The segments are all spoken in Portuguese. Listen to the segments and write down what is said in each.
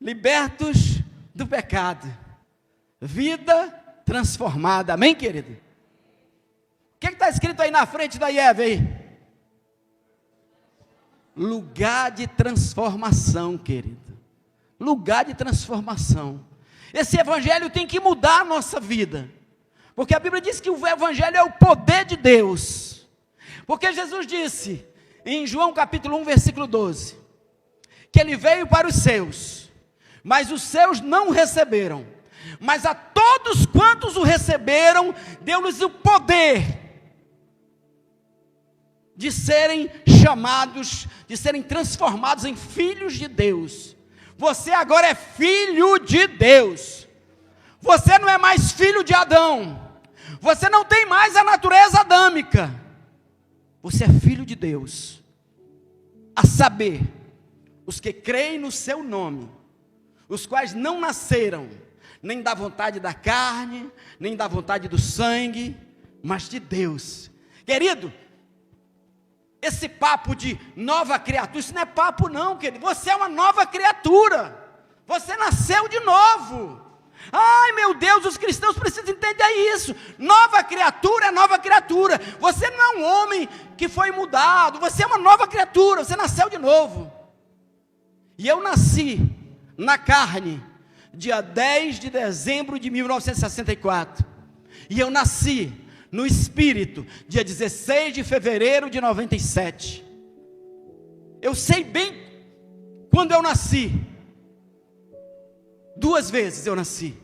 libertos do pecado, vida transformada. Amém, querido? O que está escrito aí na frente da Eva aí? Lugar de transformação, querido. Lugar de transformação. Esse evangelho tem que mudar a nossa vida, porque a Bíblia diz que o evangelho é o poder de Deus. Porque Jesus disse em João capítulo 1, versículo 12, que ele veio para os seus, mas os seus não o receberam. Mas a todos quantos o receberam, deu-lhes o poder de serem chamados, de serem transformados em filhos de Deus. Você agora é filho de Deus. Você não é mais filho de Adão. Você não tem mais a natureza adâmica. Você é filho de Deus. A saber, os que creem no seu nome, os quais não nasceram nem da vontade da carne, nem da vontade do sangue, mas de Deus. Querido, esse papo de nova criatura, isso não é papo não, querido. Você é uma nova criatura. Você nasceu de novo. Ai, meu Deus, os cristãos precisam entender isso. Nova criatura é nova criatura. Você não é um homem que foi mudado. Você é uma nova criatura. Você nasceu de novo. E eu nasci na carne, dia 10 de dezembro de 1964. E eu nasci no espírito, dia 16 de fevereiro de 97. Eu sei bem quando eu nasci. 2 vezes eu nasci.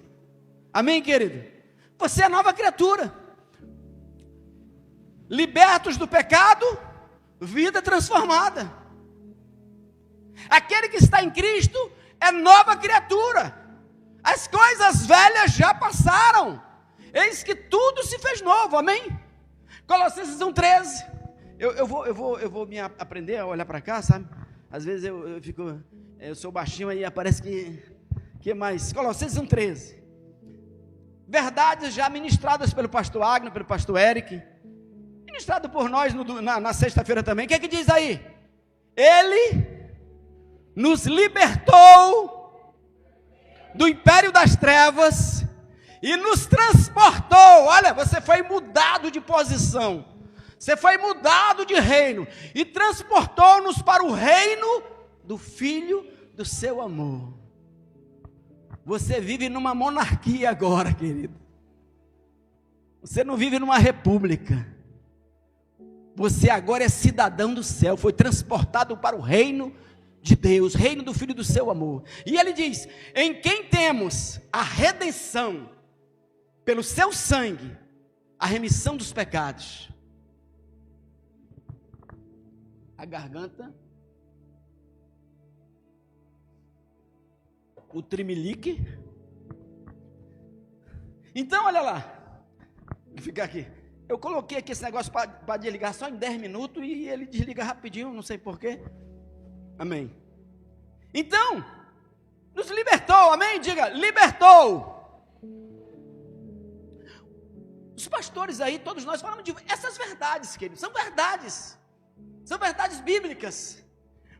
Amém, querido? Você é nova criatura. Libertos do pecado, vida transformada. Aquele que está em Cristo é nova criatura. As coisas velhas já passaram. Eis que tudo se fez novo, amém? Colossenses 1,13. Eu vou me aprender a olhar para cá, sabe? Às vezes eu sou baixinho aí, aparece que mais? Colossenses 1,13. Verdades já ministradas pelo pastor Agno, pelo pastor Eric, ministrado por nós na sexta-feira também. O que é que diz aí? Ele nos libertou do império das trevas e nos transportou. Olha, você foi mudado de posição, você foi mudado de reino e transportou-nos para o reino do Filho do seu amor. Você vive numa monarquia agora, querido. Você não vive numa república. Você agora é cidadão do céu, foi transportado para o reino de Deus, reino do Filho do seu amor. E ele diz: em quem temos a redenção pelo seu sangue, a remissão dos pecados. A garganta, o trimelique. Então olha lá, vou ficar aqui. Eu coloquei aqui esse negócio para desligar só em 10 minutos e ele desliga rapidinho, não sei porquê. Amém. Então, nos libertou, amém? Diga, libertou. Os pastores aí, todos nós falamos de essas verdades, queridos, são verdades bíblicas,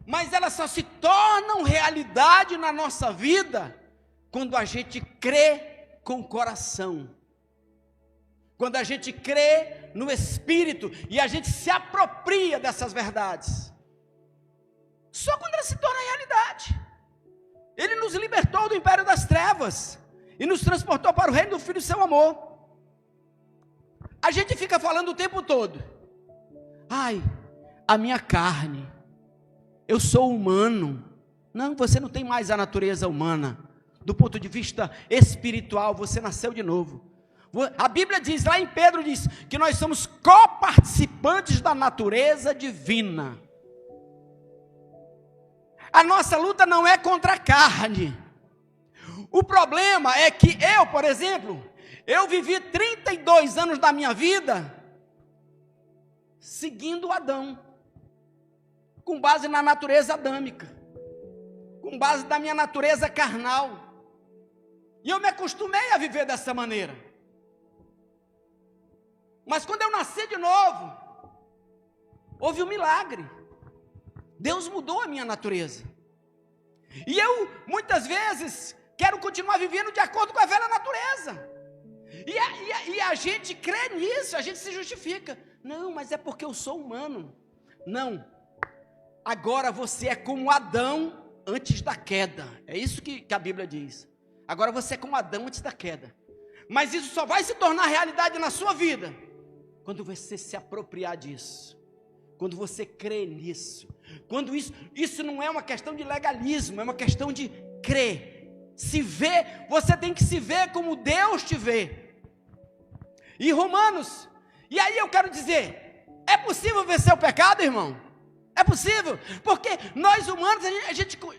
mas elas só se tornam realidade na nossa vida quando a gente crê com o coração, quando a gente crê no Espírito e a gente se apropria dessas verdades. Só quando ela se torna realidade. Ele nos libertou do império das trevas e nos transportou para o reino do Filho do seu amor. A gente fica falando o tempo todo: ai, a minha carne, eu sou humano. Não, você não tem mais a natureza humana. Do ponto de vista espiritual, você nasceu de novo. A Bíblia diz, lá em Pedro diz, que nós somos coparticipantes da natureza divina. A nossa luta não é contra a carne. O problema é que eu, por exemplo, eu vivi 32 anos da minha vida seguindo Adão, com base na natureza adâmica, com base na minha natureza carnal. E eu me acostumei a viver dessa maneira. Mas quando eu nasci de novo, houve um milagre. Deus mudou a minha natureza. E eu, muitas vezes, quero continuar vivendo de acordo com a velha natureza. E a gente crê nisso, a gente se justifica. Não, mas é porque eu sou humano. Não. Agora você é como Adão antes da queda. É isso que a Bíblia diz. Agora você é como Adão antes da queda. Mas isso só vai se tornar realidade na sua vida quando você se apropriar disso. Quando você crê nisso. Quando isso não é uma questão de legalismo, é uma questão de crer. Se ver, você tem que se ver como Deus te vê. E Romanos, e aí eu quero dizer, é possível vencer o pecado, irmão? É possível, porque nós humanos,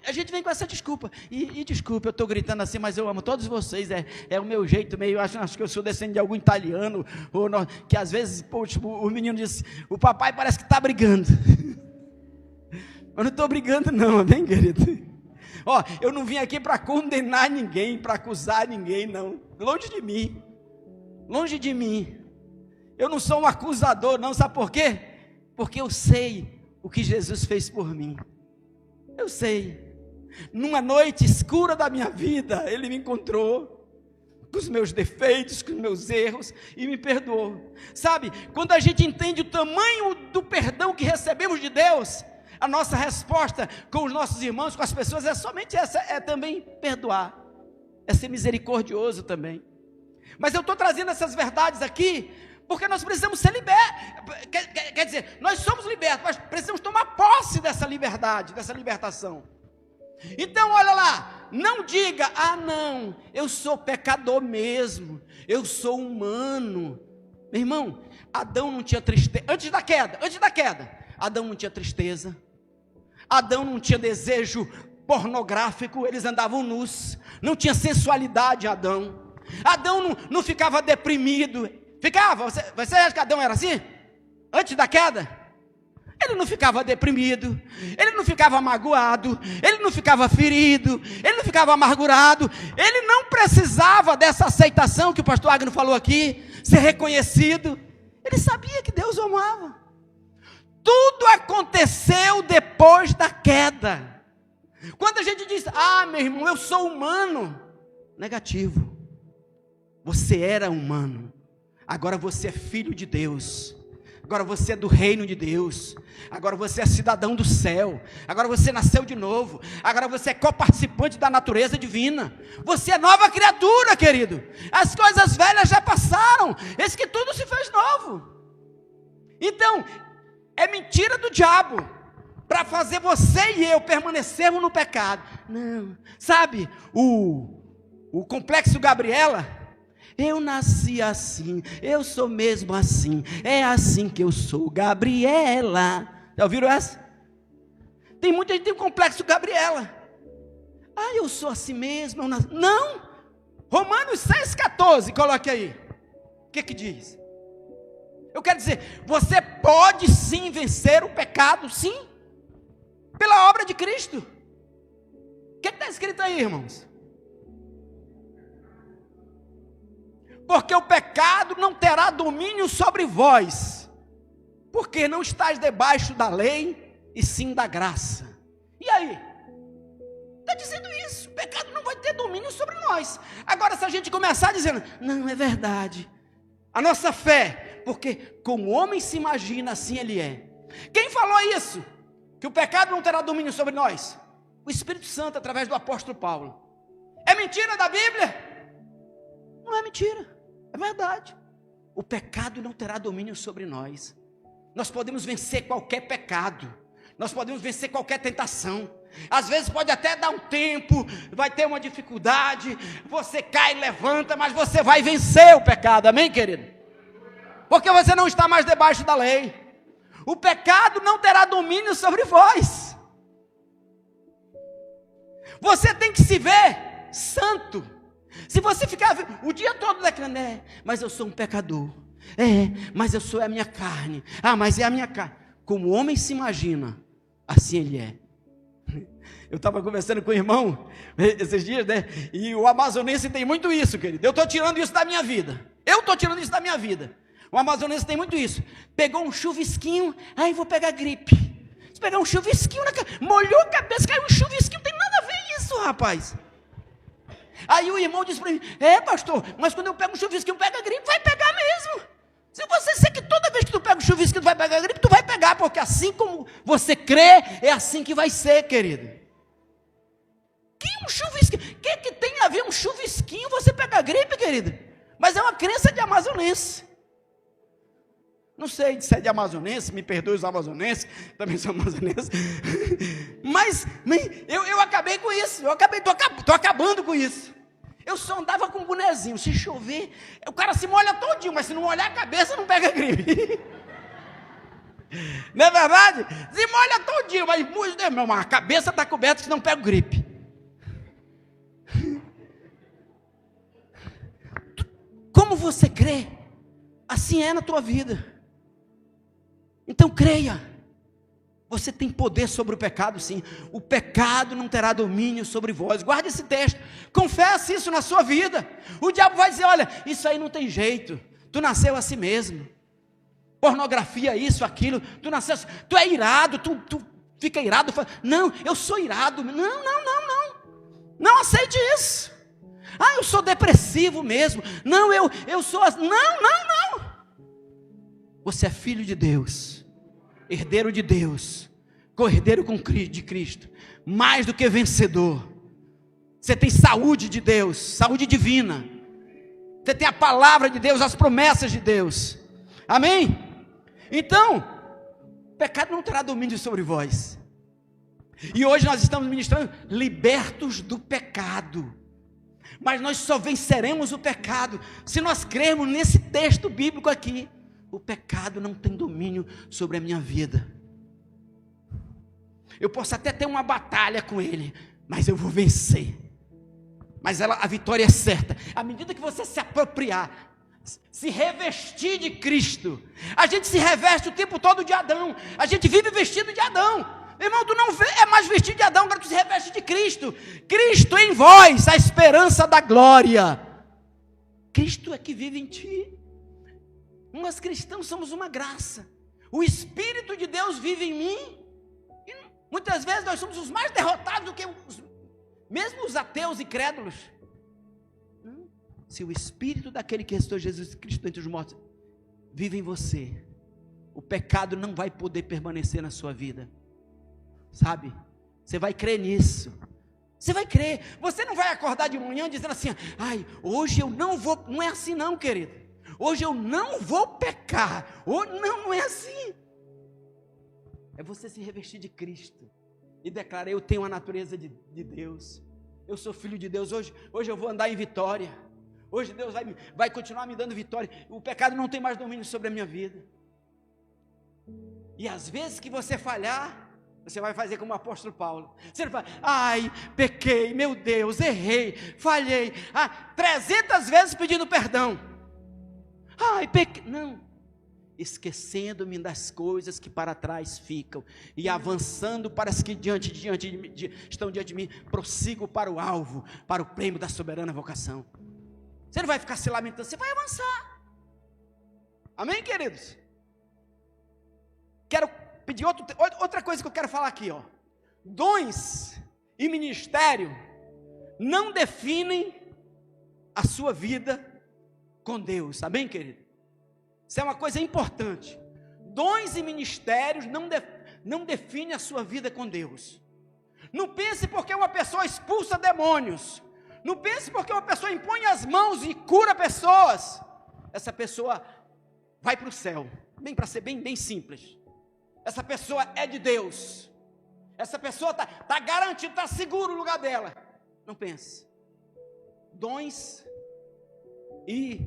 a gente vem com essa desculpa, e desculpa, eu estou gritando assim, mas eu amo todos vocês, é o meu jeito meio, acho que eu sou descendente de algum italiano, que às vezes, poxa, o menino diz, o papai parece que está brigando, eu não estou brigando não, amém, querido? Ó, eu não vim aqui para condenar ninguém, para acusar ninguém, não, longe de mim, eu não sou um acusador não, sabe por quê? Porque eu sei o que Jesus fez por mim, eu sei, numa noite escura da minha vida, Ele me encontrou, com os meus defeitos, com os meus erros, e me perdoou, sabe, quando a gente entende o tamanho do perdão que recebemos de Deus, a nossa resposta com os nossos irmãos, com as pessoas, é somente essa, é também perdoar, é ser misericordioso também, mas eu estou trazendo essas verdades aqui, porque nós precisamos ser libertos, quer dizer, nós somos libertos, mas precisamos tomar posse dessa liberdade, dessa libertação. Então olha lá, não diga, não, eu sou pecador mesmo, eu sou humano. Meu irmão, Adão não tinha tristeza, antes da queda, Adão não tinha tristeza, Adão não tinha desejo pornográfico, eles andavam nus, não tinha sensualidade Adão não ficava deprimido, ficava, você acha que Adão era assim? Antes da queda? Ele não ficava deprimido, ele não ficava magoado, ele não ficava ferido, ele não ficava amargurado, ele não precisava dessa aceitação que o pastor Agno falou aqui, ser reconhecido, ele sabia que Deus o amava. Tudo aconteceu depois da queda. Quando a gente diz, meu irmão, eu sou humano, negativo, você era humano, agora você é filho de Deus, agora você é do reino de Deus, agora você é cidadão do céu, agora você nasceu de novo, agora você é coparticipante da natureza divina, você é nova criatura, querido, as coisas velhas já passaram, eis que tudo se fez novo. Então, é mentira do diabo, para fazer você e eu permanecermos no pecado. Não, sabe, o complexo Gabriela, eu nasci assim, eu sou mesmo assim, é assim que eu sou, Gabriela. Já ouviram essa? Tem muita gente que tem um complexo Gabriela. Eu sou assim mesmo, não. Romanos 6,14, coloque aí. O que diz? Eu quero dizer, você pode sim vencer o pecado, sim, pela obra de Cristo. O que está escrito aí, irmãos? Porque o pecado não terá domínio sobre vós, porque não estáis debaixo da lei, e sim da graça. E aí? Está dizendo isso, o pecado não vai ter domínio sobre nós. Agora, se a gente começar dizendo, não, é verdade, a nossa fé, porque como o homem se imagina, assim ele é. Quem falou isso? Que o pecado não terá domínio sobre nós? O Espírito Santo, através do apóstolo Paulo. É mentira da Bíblia? Não é mentira, é verdade. O pecado não terá domínio sobre nós. Nós podemos vencer qualquer pecado, nós podemos vencer qualquer tentação. Às vezes pode até dar um tempo, vai ter uma dificuldade, você cai, levanta, mas você vai vencer o pecado, amém, querido? Porque você não está mais debaixo da lei. O pecado não terá domínio sobre vós. Você tem que se ver santo. Se você ficar o dia todo declarando, mas eu sou um pecador, mas eu sou a minha carne, mas é a minha carne. Como o homem se imagina, assim ele é. Eu estava conversando com o irmão esses dias, e o amazonense tem muito isso, querido. Eu estou tirando isso da minha vida. O amazonense tem muito isso. Pegou um chuvisquinho, vou pegar gripe. Se pegar um chuvisquinho, molhou a cabeça, caiu um chuvisquinho, não tem nada a ver. isso, rapaz? Aí o irmão disse para mim, pastor, mas quando eu pego um chuvisquinho, pega gripe, vai pegar mesmo. Se você sei que toda vez que tu pega um chuvisquinho, tu vai pegar gripe, tu vai pegar, porque assim como você crê, é assim que vai ser, querido. Que um chuvisquinho? O que tem a ver um chuvisquinho você pegar gripe, querido? Mas é uma crença de amazonense. Não sei se é de amazonense, me perdoe os amazonenses, também sou amazonense. Mas eu acabei com isso, tô acabando com isso. Eu só andava com um bonezinho, se chover, o cara se molha todinho, mas se não molhar a cabeça, não pega gripe. Não é verdade? Se molha todinho, mas a cabeça está coberta, senão pega gripe. Como você crê, assim é na tua vida. Então creia, você tem poder sobre o pecado sim, o pecado não terá domínio sobre vós, guarde esse texto, confesse isso na sua vida, o diabo vai dizer, olha, isso aí não tem jeito, tu nasceu assim mesmo, pornografia, isso, aquilo, tu é irado, tu fica irado, não, eu sou irado, não aceite isso, eu sou depressivo mesmo, não, eu sou, não, você é filho de Deus, herdeiro de Deus, co-herdeiro de Cristo, mais do que vencedor. Você tem saúde de Deus, saúde divina. Você tem a palavra de Deus, as promessas de Deus. Amém? Então, o pecado não terá domínio sobre vós. E hoje nós estamos ministrando libertos do pecado. Mas nós só venceremos o pecado se nós crermos nesse texto bíblico aqui. O pecado não tem domínio sobre a minha vida. Eu posso até ter uma batalha com ele, mas eu vou vencer. Mas a vitória é certa. À medida que você se apropriar, se revestir de Cristo, a gente se reveste o tempo todo de Adão. A gente vive vestido de Adão. Irmão, tu não é mais vestido de Adão, agora tu se reveste de Cristo. Cristo em vós, a esperança da glória. Cristo é que vive em ti. Nós cristãos somos uma graça. O Espírito de Deus vive em mim. E muitas vezes nós somos os mais derrotados do que mesmo os ateus e crédulos. Não. Se o Espírito daquele que ressuscitou Jesus Cristo entre os mortos vive em você, o pecado não vai poder permanecer na sua vida. Sabe? Você vai crer nisso. Você vai crer. Você não vai acordar de manhã dizendo assim, hoje eu não vou. Não é assim não, querido. Hoje eu não vou pecar. Não é assim. É você se revestir de Cristo e declarar, eu tenho a natureza de Deus, eu sou filho de Deus, hoje eu vou andar em vitória, hoje Deus vai continuar me dando vitória, o pecado não tem mais domínio sobre a minha vida. E às vezes que você falhar, você vai fazer como o apóstolo Paulo, você vai, pequei, meu Deus, errei, falhei, 300 vezes pedindo perdão, não, esquecendo-me das coisas que para trás ficam, e avançando para as que estão diante de mim, prossigo para o alvo, para o prêmio da soberana vocação. Você não vai ficar se lamentando, você vai avançar. Amém, queridos? Quero pedir outra coisa que eu quero falar aqui, dons e ministério não definem a sua vida com Deus, amém, querido? Isso é uma coisa importante. Dons e ministérios não definem a sua vida com Deus. Não pense porque uma pessoa expulsa demônios, não pense porque uma pessoa impõe as mãos e cura pessoas, essa pessoa vai para o céu. Para ser bem simples, essa pessoa é de Deus, essa pessoa está garantida, está seguro o lugar dela. Não pense. Dons e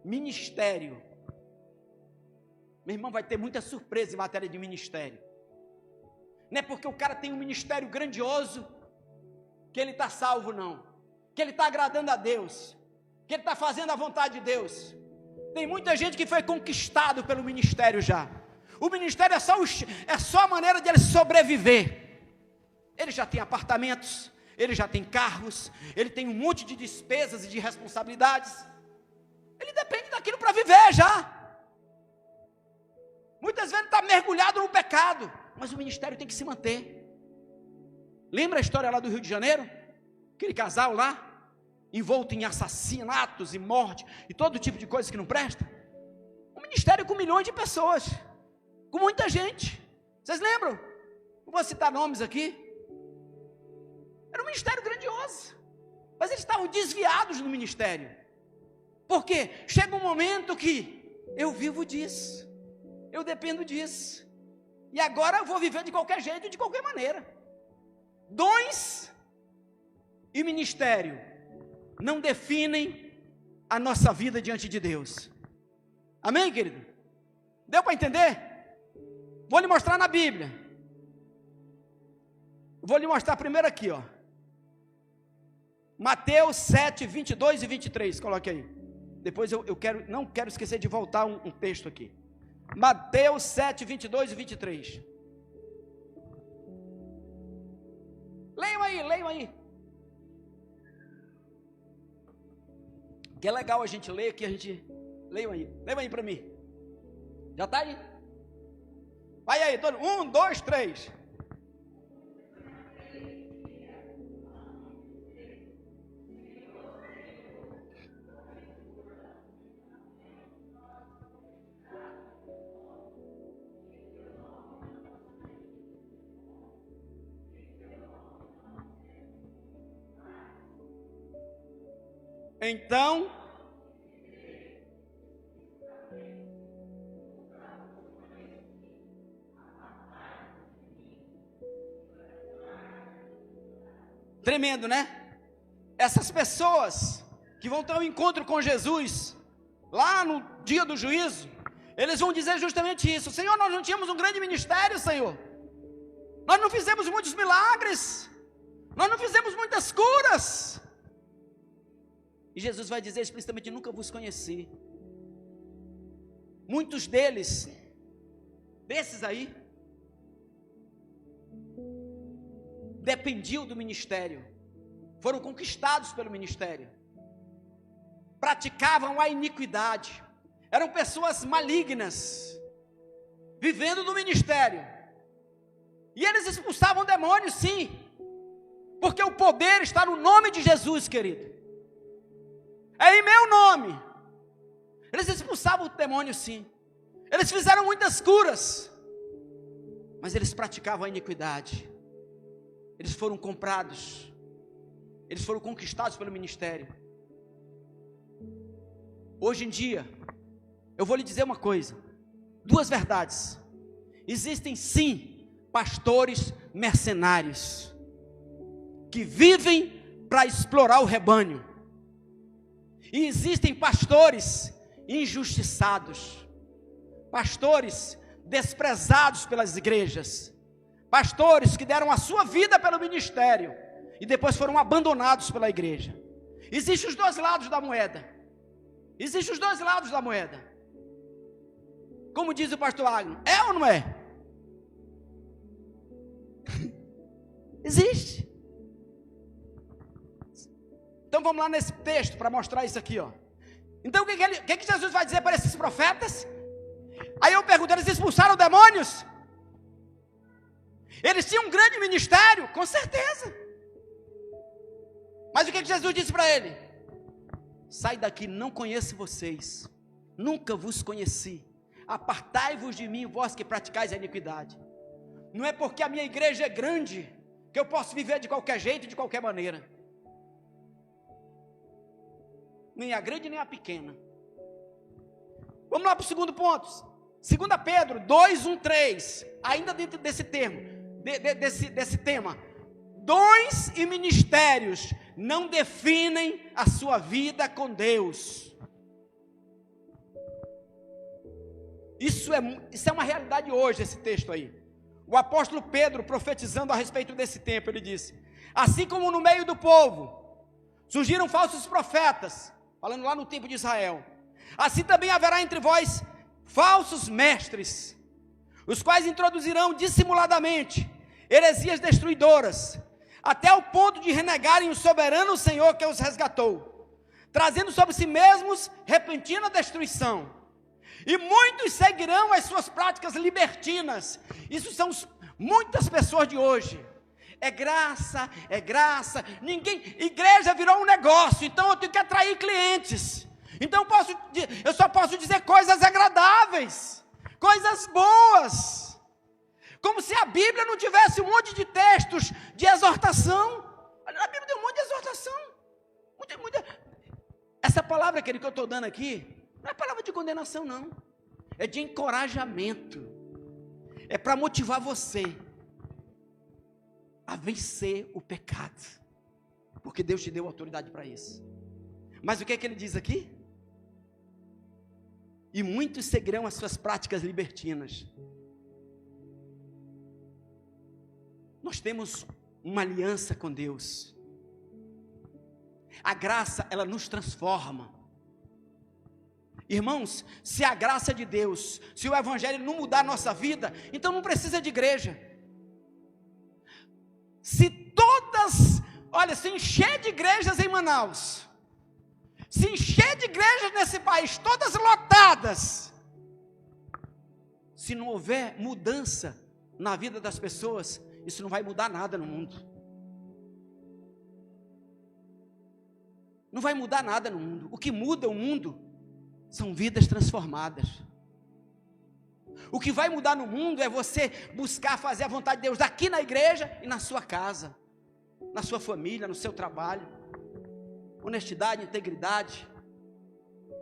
ministério, meu irmão, vai ter muita surpresa em matéria de ministério. Não é porque o cara tem um ministério grandioso que ele está salvo, não, que ele está agradando a Deus, que ele está fazendo a vontade de Deus. Tem muita gente que foi conquistado pelo ministério já. O ministério é só a maneira de ele sobreviver. Ele já tem apartamentos, ele já tem carros, ele tem um monte de despesas e de responsabilidades. Ele depende daquilo para viver já. Muitas vezes está mergulhado no pecado, mas o ministério tem que se manter. Lembra a história lá do Rio de Janeiro? Aquele casal lá, envolto em assassinatos e morte, e todo tipo de coisa que não presta. Um ministério com milhões de pessoas, com muita gente. Vocês lembram? Não vou citar nomes aqui. Era um ministério grandioso, mas eles estavam desviados no ministério. Por quê? Chega um momento que eu vivo disso, eu dependo disso, e agora eu vou viver de qualquer jeito, de qualquer maneira. Dons e ministério não definem a nossa vida diante de Deus. Amém, querido? Deu para entender? Vou lhe mostrar na Bíblia. Vou lhe mostrar primeiro aqui, ó. Mateus 7, 22 e 23, coloque aí. Depois eu não quero esquecer de voltar um texto aqui. Mateus 7, 22 e 23. Leiam aí. Que é legal a gente ler, que a gente... Leiam aí para mim. Já está aí? Vai aí, todo 1, 2, 3. Então, tremendo, né? Essas pessoas que vão ter um encontro com Jesus, lá no dia do juízo, eles vão dizer justamente isso: Senhor, nós não tínhamos um grande ministério, Senhor, nós não fizemos muitos milagres, nós não fizemos muitas curas. E Jesus vai dizer explicitamente: nunca vos conheci. Muitos desses aí, dependiam do ministério, foram conquistados pelo ministério, praticavam a iniquidade, eram pessoas malignas, vivendo no ministério, e eles expulsavam demônios, sim, porque o poder está no nome de Jesus, querido. É em meu nome. Eles expulsavam o demônio, sim. Eles fizeram muitas curas, mas eles praticavam a iniquidade. Eles foram comprados, eles foram conquistados pelo ministério. Hoje em dia, eu vou lhe dizer uma coisa, duas verdades: existem sim pastores mercenários, que vivem para explorar o rebanho, e existem pastores injustiçados, pastores desprezados pelas igrejas, pastores que deram a sua vida pelo ministério e depois foram abandonados pela igreja. Existem os dois lados da moeda. Existem os dois lados da moeda. Como diz o pastor Agno, é ou não é? Existe. Então vamos lá nesse texto para mostrar isso aqui, ó. Então o que Jesus vai dizer para esses profetas? Aí eu pergunto: eles expulsaram demônios? Eles tinham um grande ministério? Com certeza. Mas o que Jesus disse para ele? Sai daqui, não conheço vocês, nunca vos conheci, apartai-vos de mim, vós que praticais a iniquidade. Não é porque a minha igreja é grande que eu posso viver de qualquer jeito, de qualquer maneira, nem a grande nem a pequena. Vamos lá para o segundo ponto, 2 Pedro 2, 1, 3, ainda dentro desse termo, desse tema. Dons e ministérios não definem a sua vida com Deus. Isso é uma realidade hoje, esse texto aí. O apóstolo Pedro, profetizando a respeito desse tempo, ele disse: assim como no meio do povo surgiram falsos profetas, falando lá no tempo de Israel, assim também haverá entre vós falsos mestres, os quais introduzirão dissimuladamente heresias destruidoras, até o ponto de renegarem o soberano Senhor que os resgatou, trazendo sobre si mesmos repentina destruição. E muitos seguirão as suas práticas libertinas. Isso são muitas pessoas de hoje. é graça, é graça. Igreja virou um negócio, então eu tenho que atrair clientes. Então eu só posso dizer coisas agradáveis, coisas boas. Como se a Bíblia não tivesse um monte de textos de exortação. A Bíblia tem um monte de exortação. Essa palavra que eu estou dando aqui, não é palavra de condenação, não. É de encorajamento. É para motivar você a vencer o pecado. Porque Deus te deu autoridade para isso. Mas o que é que ele diz aqui? E muitos seguirão as suas práticas libertinas. Nós temos uma aliança com Deus. A graça, ela nos transforma. Irmãos, se a graça de Deus, se o evangelho não mudar a nossa vida, então não precisa de igreja. Se encher de igrejas em Manaus, se encher de igrejas nesse país, todas lotadas, se não houver mudança na vida das pessoas, isso não vai mudar nada no mundo. Não vai mudar nada no mundo. O que muda o mundo são vidas transformadas. O que vai mudar no mundo é você buscar fazer a vontade de Deus aqui na igreja e na sua casa, na sua família, no seu trabalho. Honestidade, integridade,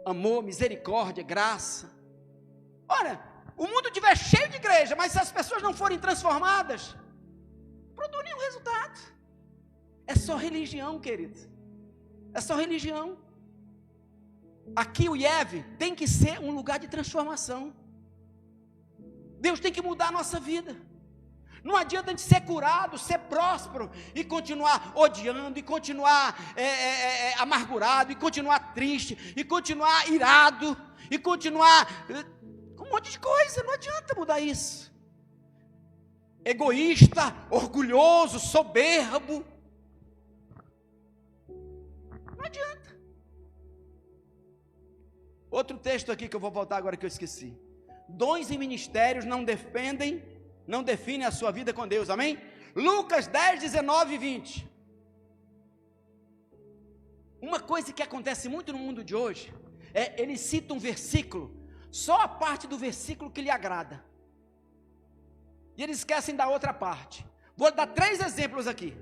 amor, misericórdia, graça. Ora, o mundo estiver cheio de igreja, mas se as pessoas não forem transformadas, não produz nenhum resultado. É só religião, querido. É só religião. Aqui o IEV tem que ser um lugar de transformação. Deus tem que mudar a nossa vida. Não adianta a gente ser curado, ser próspero e continuar odiando, e continuar amargurado, e continuar triste, e continuar irado, e continuar com um monte de coisa. Não adianta mudar isso. Egoísta, orgulhoso, soberbo. Não adianta. Outro texto aqui que eu vou voltar agora que eu esqueci. Dons e ministérios não definem a sua vida com Deus, amém? Lucas 10, 19 e 20. Uma coisa que acontece muito no mundo de hoje, ele cita um versículo, só a parte do versículo que lhe agrada, e eles esquecem da outra parte. Vou dar 3 exemplos aqui.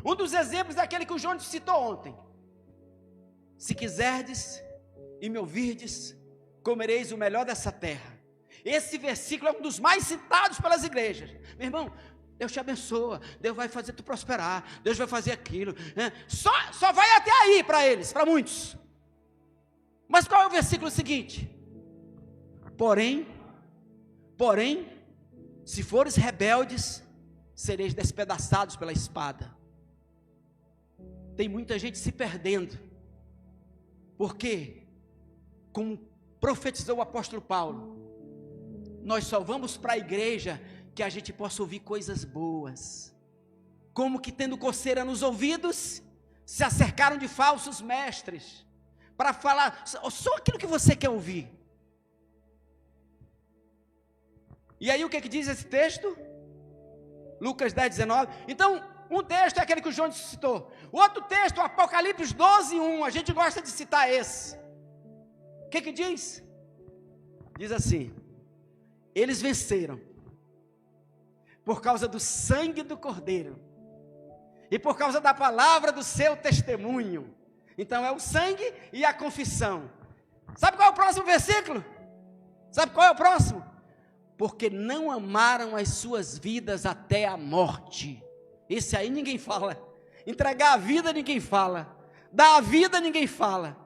Um dos exemplos é aquele que o João citou ontem. Se quiserdes e me ouvirdes, comereis o melhor dessa terra. Esse versículo é um dos mais citados pelas igrejas. Meu irmão, Deus te abençoa, Deus vai fazer tu prosperar, Deus vai fazer aquilo, né? Só vai até aí para eles, para muitos. Mas qual é o versículo seguinte? Porém, se fores rebeldes, sereis despedaçados pela espada. Tem muita gente se perdendo, porque, como profetizou o apóstolo Paulo, nós só vamos para a igreja que a gente possa ouvir coisas boas. Como que tendo coceira nos ouvidos, se acercaram de falsos mestres, para falar só aquilo que você quer ouvir. E aí o que diz esse texto? Lucas 10, 19. Então, um texto é aquele que o João citou. O outro texto, Apocalipse 12, 1. A gente gosta de citar esse. O que diz? Diz assim: eles venceram por causa do sangue do Cordeiro e por causa da palavra do seu testemunho. Então é o sangue e a confissão. Sabe qual é o próximo versículo? Sabe qual é o próximo? Porque não amaram as suas vidas até a morte. Esse aí ninguém fala. Entregar a vida ninguém fala. Dar a vida ninguém fala.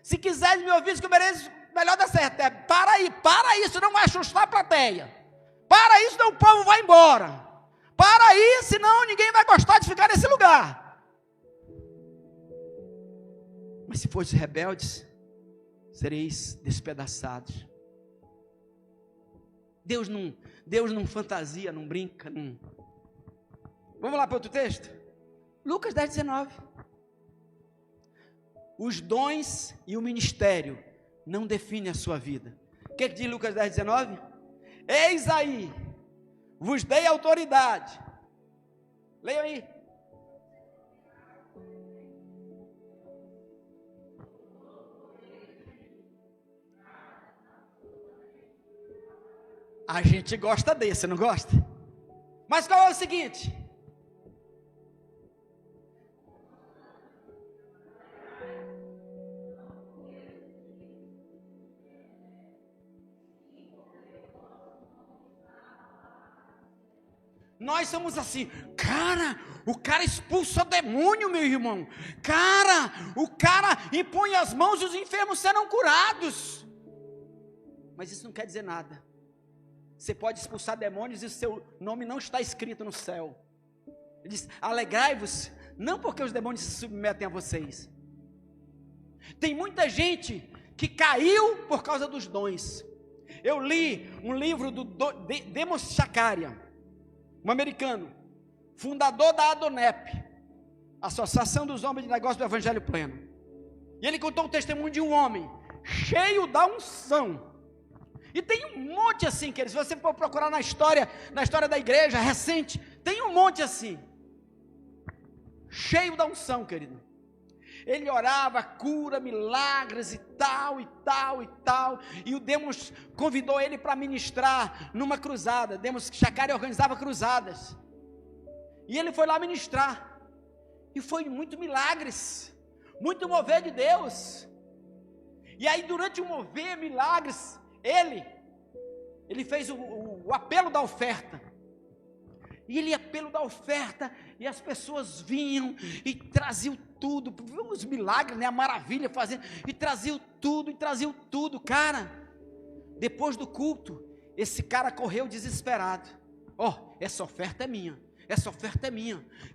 Se quiseres me ouvir, comereis melhor dessa terra. Para aí, senão vai assustar a plateia. Para isso, senão o povo vai embora. Para aí, senão ninguém vai gostar de ficar nesse lugar. Mas se fosse rebeldes, sereis despedaçados. Deus não fantasia, não brinca. Não. Vamos lá para outro texto? Lucas 10, 19. Os dons e o ministério não definem a sua vida. O que diz Lucas 10, 19? Eis aí, vos dei autoridade Leia aí. A gente gosta desse, não gosta? Mas qual é o seguinte? Nós somos assim, cara, o cara expulsa o demônio, meu irmão. Cara, o cara impõe as mãos e os enfermos serão curados. Mas isso não quer dizer nada. Você pode expulsar demônios e o seu nome não está escrito no céu. Ele diz, alegrai-vos, não porque os demônios se submetem a vocês. Tem muita gente que caiu por causa dos dons. Eu li um livro do Demos Shakarian, um americano, fundador da ADONEP, Associação dos Homens de Negócios do Evangelho Pleno. E ele contou o testemunho de um homem cheio da unção. E tem um monte assim, queridos, se você for procurar na história da igreja recente, tem um monte assim, cheio da unção, querido. Ele orava, cura, milagres e tal, e tal, e tal. E o Demos convidou ele para ministrar numa cruzada. Demos Shakarian organizava cruzadas. E ele foi lá ministrar. E foi muito milagres, muito mover de Deus. E aí durante o mover milagres, ele fez o apelo da oferta. E ele apelo da oferta, e as pessoas vinham e traziam tudo, os milagres, né, a maravilha fazendo, e traziam tudo, cara. Depois do culto, esse cara correu desesperado. Essa oferta é minha.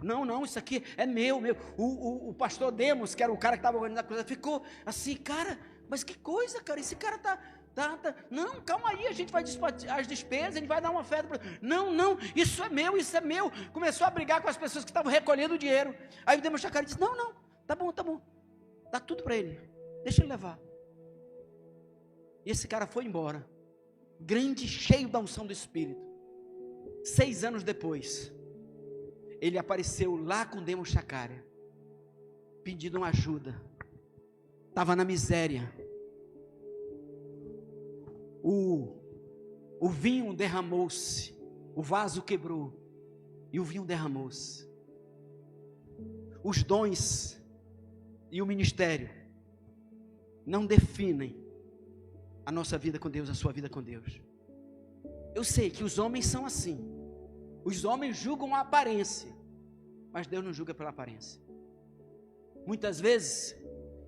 Não, isso aqui é meu. O pastor Demos, que era o cara que estava organizando a coisa, ficou assim, cara, mas que coisa, cara, esse cara tá, não, calma aí, a gente vai despachar as despesas, a gente vai dar uma oferta, não, isso é meu, começou a brigar com as pessoas que estavam recolhendo o dinheiro. Aí o Demos Shakarian disse, não, tá bom, dá tudo para ele, deixa ele levar. E esse cara foi embora, grande, cheio da unção do Espírito. 6 anos depois, ele apareceu lá com o Demos Shakarian, pedindo uma ajuda, estava na miséria. O vinho derramou-se, o vaso quebrou e o vinho derramou-se. Os dons e o ministério não definem a nossa vida com Deus, a sua vida com Deus. Eu sei que os homens são assim. Os homens julgam a aparência, mas Deus não julga pela aparência. Muitas vezes,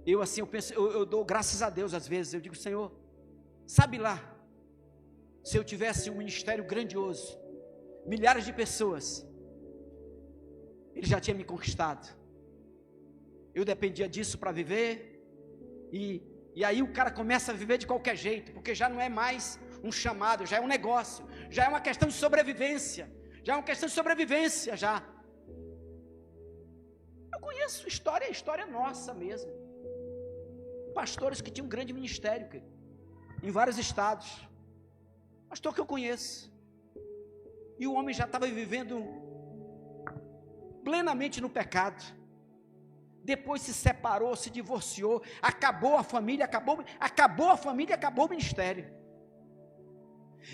eu dou graças a Deus, às vezes, eu digo, Senhor, sabe lá, se eu tivesse um ministério grandioso, milhares de pessoas, Ele já tinha me conquistado. Eu dependia disso para viver, e aí o cara começa a viver de qualquer jeito, porque já não é mais um chamado, já é um negócio, já é uma questão de sobrevivência, já. Eu conheço história nossa mesmo, pastores que tinham um grande ministério, em vários estados, pastor que eu conheço, e o homem já estava vivendo plenamente no pecado, depois se separou, se divorciou, acabou a família, acabou o ministério.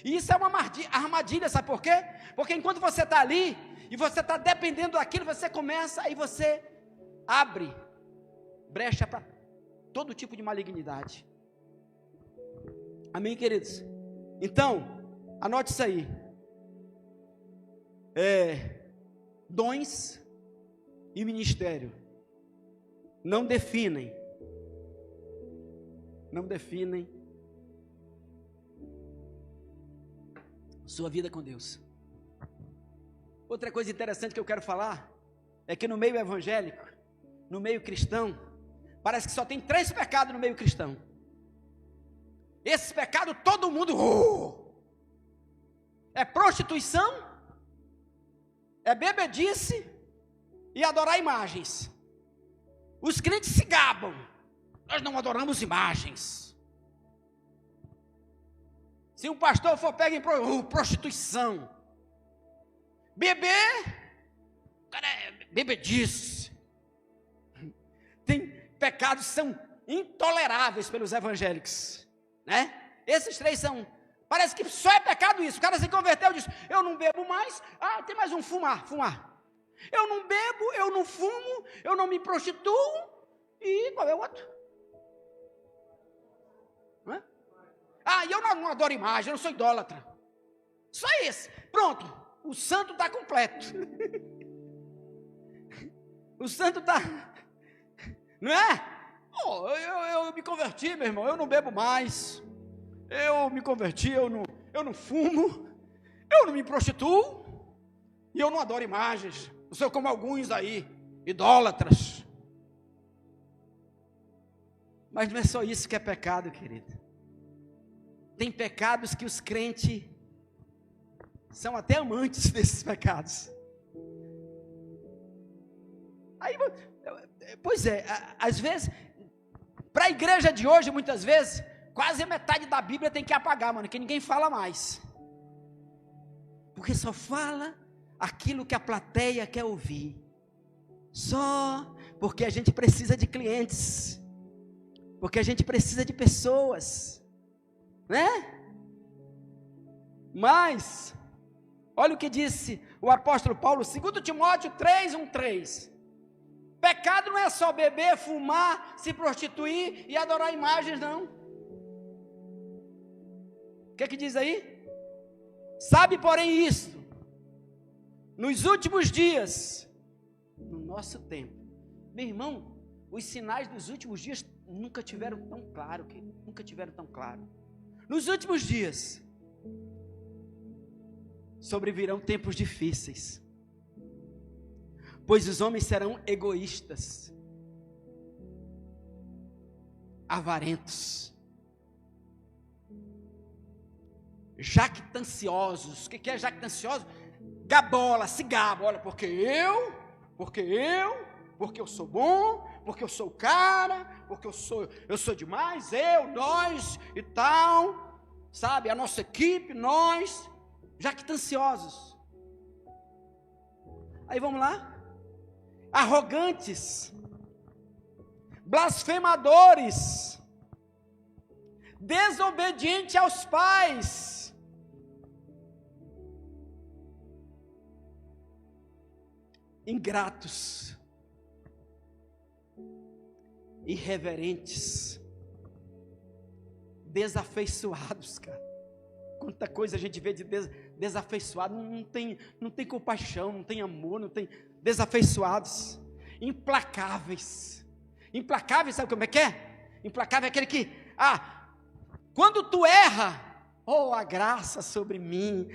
E isso é uma armadilha, sabe por quê? Porque enquanto você está ali, e você está dependendo daquilo, você começa, aí você abre brecha para todo tipo de malignidade. Amém, queridos? Então, anote isso aí. Dons e ministério não definem sua vida com Deus. Outra coisa interessante que eu quero falar é que no meio evangélico, no meio cristão, parece que só tem 3 pecados no meio cristão. Esse pecado todo mundo é prostituição, é bebedice e adorar imagens. Os crentes se gabam, nós não adoramos imagens. Se um pastor for pego em prostituição, beber o cara é bebedice. Tem pecados que são intoleráveis pelos evangélicos, né? Esses três são, parece que só é pecado isso. O cara se converteu e disse, eu não bebo mais. Ah, tem mais um, fumar. Eu não bebo, eu não fumo, eu não me prostituo. E qual é o outro? Não. E eu não adoro imagem, eu não sou idólatra. Só esse. Pronto, o santo está completo. O santo está, não é? Eu me converti, meu irmão, eu não bebo mais. Eu me converti, eu não fumo, eu não me prostituo, e eu não adoro imagens. Não sou como alguns aí, idólatras. Mas não é só isso que é pecado, querido. Tem pecados que os crentes são até amantes desses pecados. Aí, pois é, às vezes, para a igreja de hoje, muitas vezes, quase a metade da Bíblia tem que apagar, mano, que ninguém fala mais. Porque só fala aquilo que a plateia quer ouvir. Só porque a gente precisa de clientes. Porque a gente precisa de pessoas, né? Mas, olha o que disse o apóstolo Paulo, 2 Timóteo 3:1-3. Pecado não é só beber, fumar, se prostituir e adorar imagens, não. O que é que diz aí? Sabe, porém, isto: nos últimos dias, no nosso tempo, meu irmão, os sinais dos últimos dias nunca tiveram tão claro, nunca tiveram tão claro. Nos últimos dias, sobrevirão tempos difíceis, pois os homens serão egoístas, avarentos, jactanciosos. O que é jactancioso? Gabola, se gaba, olha, porque eu sou bom, porque eu sou o cara, porque eu sou demais, nós e tal, sabe, a nossa equipe, nós, jactanciosos. Aí vamos lá, arrogantes, blasfemadores, desobedientes aos pais, ingratos, irreverentes, desafeiçoados, cara. Quanta coisa a gente vê de desafeiçoado, não tem compaixão, não tem amor, não tem, desafeiçoados, implacáveis. Implacáveis, sabe como é que é? Implacável é aquele que, quando tu erra, a graça sobre mim,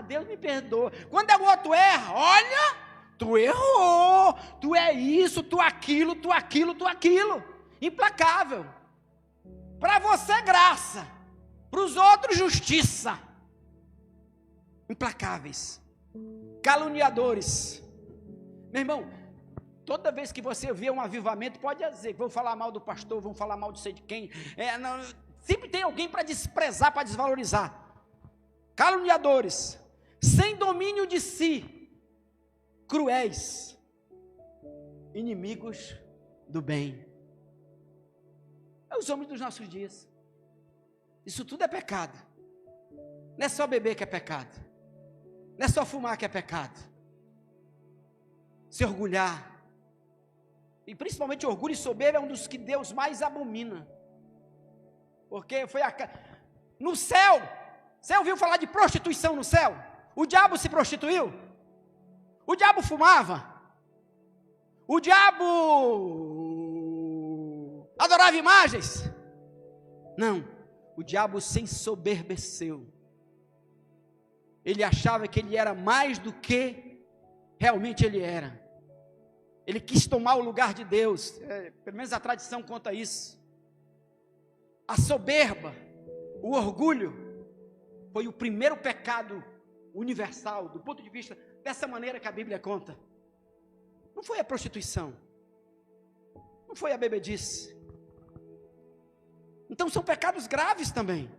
Deus me perdoa. Quando o outro erra, olha, tu errou, tu é isso, tu aquilo. Implacável. Para você graça, para os outros justiça. Implacáveis, caluniadores. Meu irmão, toda vez que você vê um avivamento, pode dizer, vão falar mal do pastor, vão falar mal de sei de quem, sempre tem alguém para desprezar, para desvalorizar. Caluniadores, sem domínio de si, cruéis, inimigos do bem. É os homens dos nossos dias. Isso tudo é pecado. Não é só beber que é pecado, não é só fumar que é pecado, se orgulhar, e principalmente orgulho e soberba é um dos que Deus mais abomina, porque foi no céu. Você ouviu falar de prostituição no céu? O diabo se prostituiu, o diabo fumava, o diabo adorava imagens? Não, o diabo se ensoberbeceu. Ele achava que ele era mais do que realmente ele era. Ele quis tomar o lugar de Deus, pelo menos a tradição conta isso. A soberba, o orgulho, foi o primeiro pecado universal, do ponto de vista, dessa maneira que a Bíblia conta. Não foi a prostituição, não foi a bebedice. Então são pecados graves também.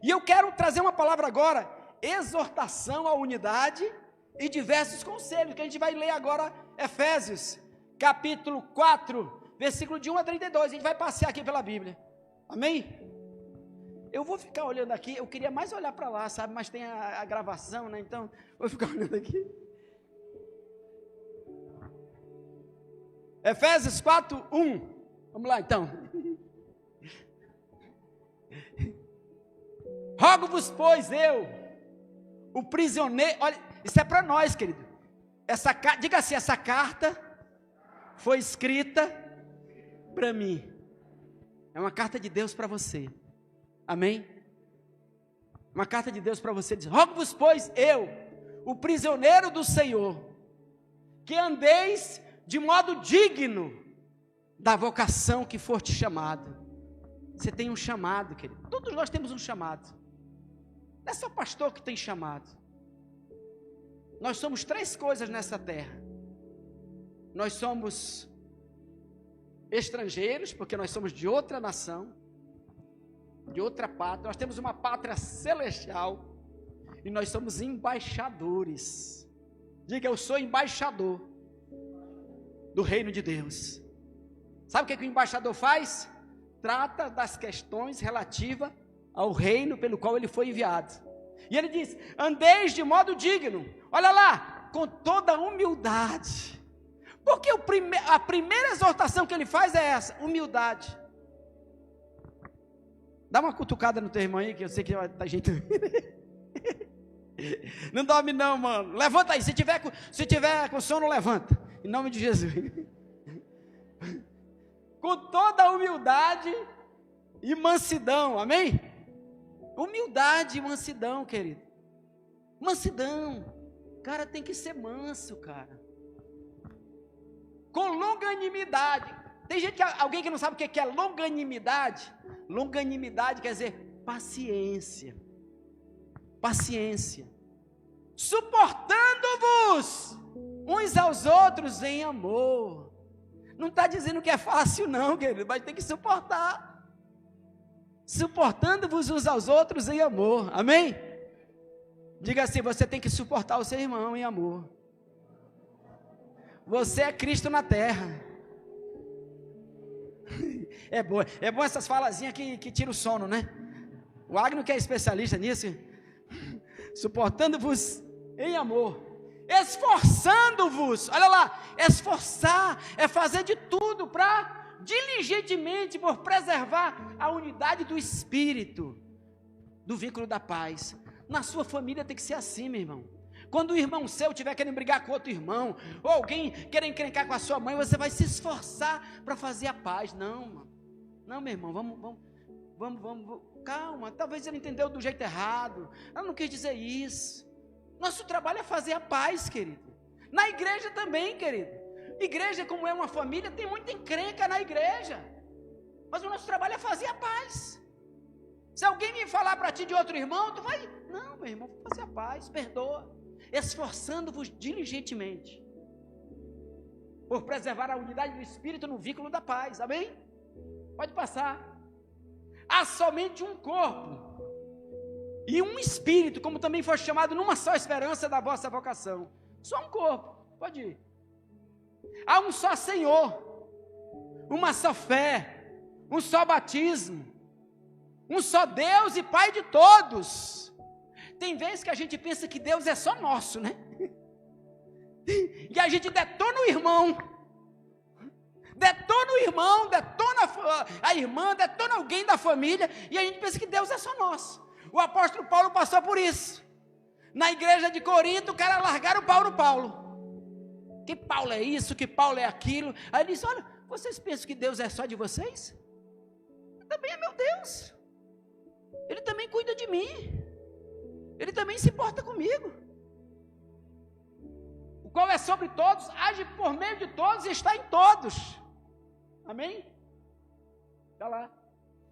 E eu quero trazer uma palavra agora, exortação à unidade e diversos conselhos, que a gente vai ler agora, Efésios, capítulo 4, versículo de 1 a 32, a gente vai passear aqui pela Bíblia, amém? Eu vou ficar olhando aqui, eu queria mais olhar para lá, sabe, mas tem a gravação, né, então, vou ficar olhando aqui. Efésios 4, 1, vamos lá então. Rogo-vos, pois, eu, o prisioneiro, olha, isso é para nós, querido, diga assim, essa carta foi escrita para mim, é uma carta de Deus para você, amém? Uma carta de Deus para você, diz, rogo-vos, pois, eu, o prisioneiro do Senhor, que andeis de modo digno da vocação que for te chamado. Você tem um chamado, querido, todos nós temos um chamado, não é só pastor que tem chamado, nós somos três coisas nessa terra, nós somos estrangeiros, porque nós somos de outra nação, de outra pátria, nós temos uma pátria celestial, e nós somos embaixadores, diga, eu sou embaixador do reino de Deus. Sabe o que o embaixador faz? Trata das questões relativas ao reino pelo qual ele foi enviado, e ele diz, andeis de modo digno, olha lá, com toda humildade, porque a primeira exortação que ele faz é essa, humildade. Dá uma cutucada no teu irmão aí, que eu sei que tá jeito. Não dorme não, mano, levanta aí, se tiver com sono, levanta, em nome de Jesus. Com toda a humildade e mansidão, amém? Humildade e mansidão, querido, mansidão, cara tem que ser manso, cara, com longanimidade. Tem gente, alguém que não sabe o que é longanimidade? Longanimidade quer dizer paciência, paciência, suportando-vos uns aos outros em amor. Não está dizendo que é fácil não, querido, mas tem que suportar, suportando-vos uns aos outros em amor, amém? Diga assim, você tem que suportar o seu irmão em amor, você é Cristo na terra. É bom essas falazinhas que tira o sono, né? O Agno que é especialista nisso, suportando-vos em amor, esforçando-vos, olha lá, esforçar é fazer de tudo para diligentemente por preservar a unidade do Espírito, do vínculo da paz. Na sua família tem que ser assim, meu irmão. Quando o irmão seu estiver querendo brigar com outro irmão, ou alguém querer encrencar com a sua mãe, você vai se esforçar para fazer a paz. Não, mano. Não, meu irmão, vamos, calma, talvez ele entendeu do jeito errado, eu não quis dizer isso. Nosso trabalho é fazer a paz, querido. Na igreja também, querido. Igreja, como é uma família, tem muita encrenca na igreja, mas o nosso trabalho é fazer a paz. Se alguém me falar para ti de outro irmão, tu vai, não, meu irmão, vou fazer a paz, perdoa, esforçando-vos diligentemente por preservar a unidade do Espírito no vínculo da paz, amém? Pode passar. Há somente um corpo e um Espírito, como também foi chamado numa só esperança da vossa vocação. Só um corpo, pode ir. Há um só Senhor, uma só fé, um só batismo, um só Deus e Pai de todos. Tem vezes que a gente pensa que Deus é só nosso, né? E a gente detona o irmão, detona a irmã, detona alguém da família, e a gente pensa que Deus é só nosso. O apóstolo Paulo passou por isso. Na igreja de Corinto, o cara largaram Paulo. Que Paulo é isso, que Paulo é aquilo. Aí ele disse, olha, vocês pensam que Deus é só de vocês? Também é meu Deus. Ele também cuida de mim. Ele também se importa comigo. O qual é sobre todos, age por meio de todos e está em todos. Amém? Está lá.